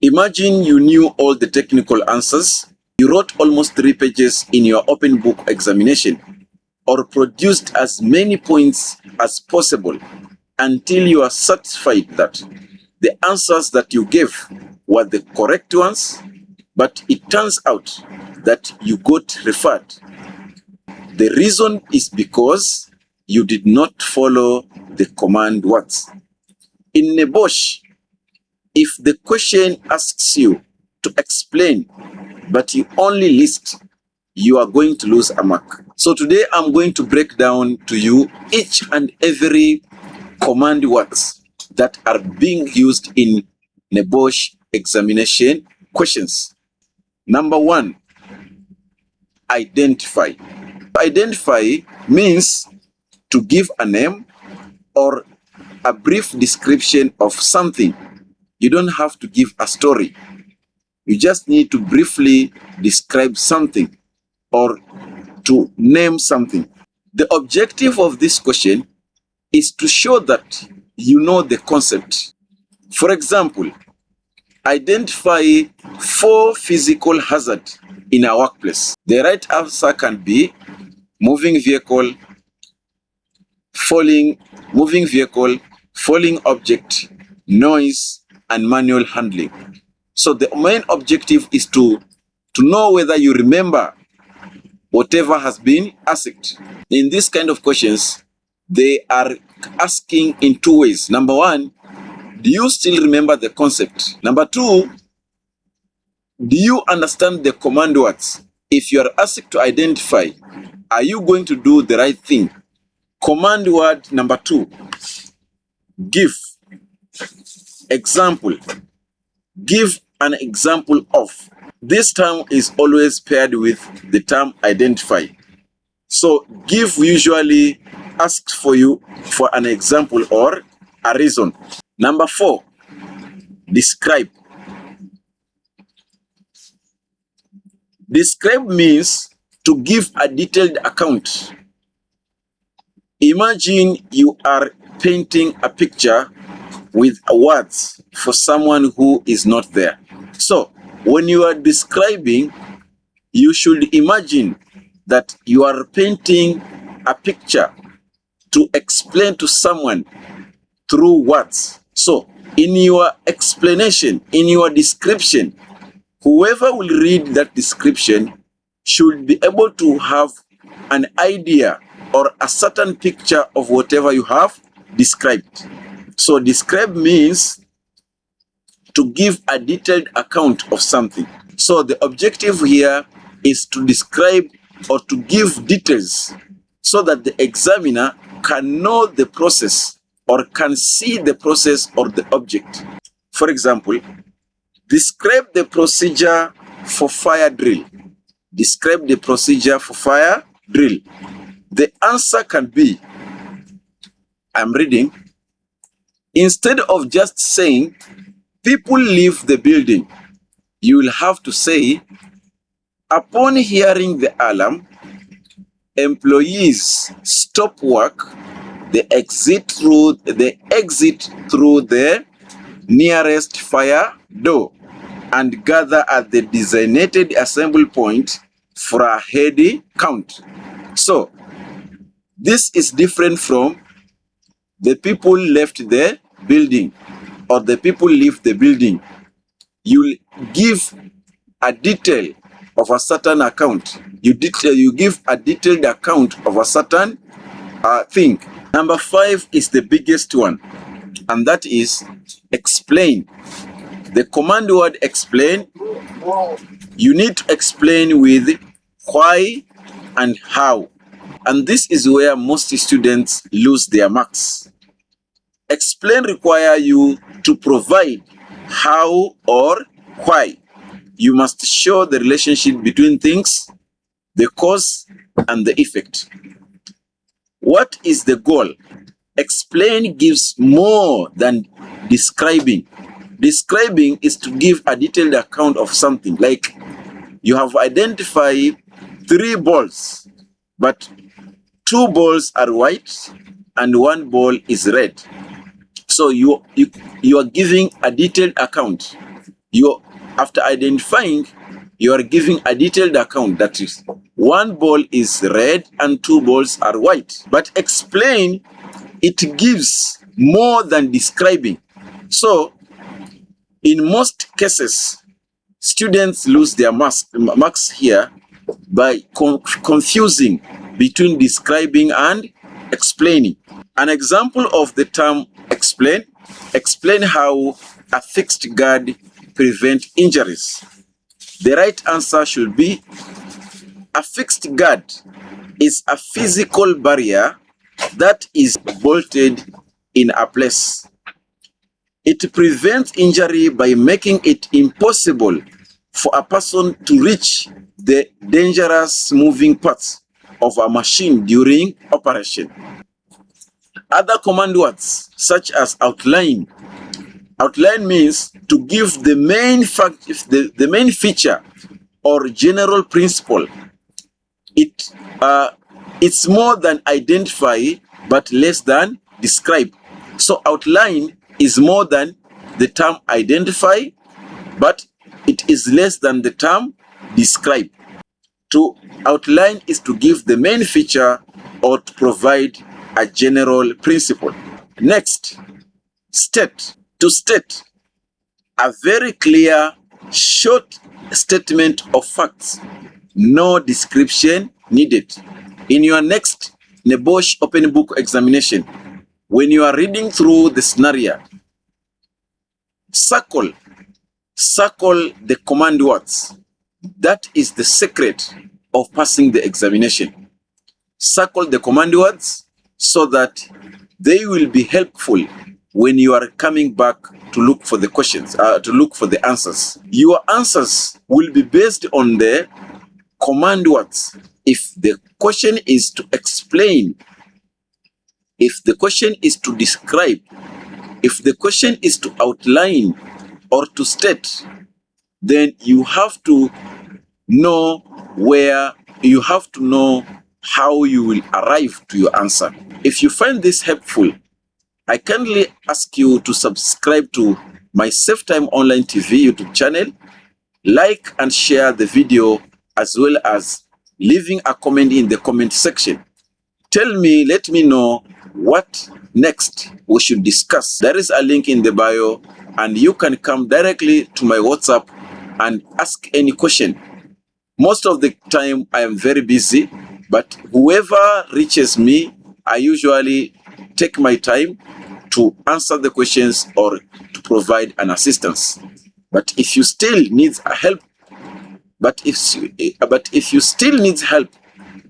Imagine you knew all the technical answers. You wrote almost 3 pages in your open book examination, or produced as many points as possible until you are satisfied that the answers that you gave were the correct ones, but it turns out that you got referred. The reason is because you did not follow the command words. In NEBOSH, if the question asks you to explain, but you only list, you are going to lose a mark. So today I'm going to break down to you each and every command words that are being used in NEBOSH examination questions. Number 1, identify. Identify means to give a name or a brief description of something. You don't have to give a story. You just need to briefly describe something or to name something. The objective of this question is to show that you know the concept. For example, identify 4 physical hazards in a workplace. The right answer can be moving vehicle, falling object, noise, and manual handling. So the main objective is to know whether you remember whatever has been asked. In this kind of questions, they are asking in 2 ways. Number 1, do you still remember the concept? Number 2, do you understand the command words? If you are asked to identify, are you going to do the right thing? Command word number 2, give. Example. Give an example of. This term is always paired with the term identify. So give usually asks for you for an example or a reason. Number 4, describe. Describe means to give a detailed account. Imagine you are painting a picture with words for someone who is not there. So when you are describing, you should imagine that you are painting a picture to explain to someone through words. So in your explanation, in your description, whoever will read that description should be able to have an idea or a certain picture of whatever you have described. So describe means to give a detailed account of something. So the objective here is to describe or to give details so that the examiner can know the process or can see the process or the object. For example, describe the procedure for fire drill. Describe the procedure for fire drill. The answer can be, I'm reading, instead of just saying, people leave the building, you will have to say, upon hearing the alarm, employees stop work, they exit through the nearest fire door and gather at the designated assembly point for a heady count. So this is different from the people left the building or the people leave the building. You give a detail of a certain account. You give a detailed account of a certain thing. Number 5 is the biggest one, and that is explain. The command word explain, you need to explain with why and how. And this is where most students lose their marks. Explain require you to provide how or why. You must show the relationship between things, the cause and the effect. What is the goal? Explain gives more than describing. Describing is to give a detailed account of something. Like you have identified 3 balls, but 2 balls are white and 1 ball is red. So you are giving a detailed account. After identifying, you are giving a detailed account, that is, one ball is red and two balls are white. But explain, it gives more than describing. So in most cases, students lose their marks here by confusing between describing and explaining. An example of the term explain how a fixed guard prevents injuries. The right answer should be: a fixed guard is a physical barrier that is bolted in a place. It prevents injury by making it impossible for a person to reach the dangerous moving parts of a machine during operation. Other command words such as outline. Outline means to give the main fact, the main feature or general principle. It's more than identify but less than describe. So outline is more than the term identify, but it is less than the term describe. To outline is to give the main feature or to provide a general principle. Next, state. To state, a very clear, short statement of facts. No description needed. In your next NEBOSH open book examination, when you are reading through the scenario, circle the command words. That is the secret of passing the examination. Circle the command words so that they will be helpful when you are coming back to look for the questions, to look for the answers. Your answers will be based on the command words. If the question is to explain, if the question is to describe, if the question is to outline or to state, then you have to know how you will arrive to your answer. If you find this helpful, I kindly ask you to subscribe to my Safe Time Online TV YouTube channel, like and share the video, as well as leaving a comment in the comment section. Let me know what next we should discuss. There is a link in the bio, and you can come directly to my WhatsApp and ask any question. Most of the time I am very busy, but whoever reaches me, I usually take my time to answer the questions or to provide an assistance. But if you still need help,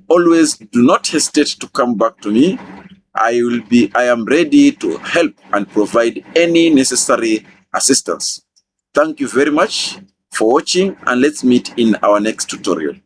always do not hesitate to come back to me. I am ready to help and provide any necessary assistance. Thank you very much for watching, and let's meet in our next tutorial.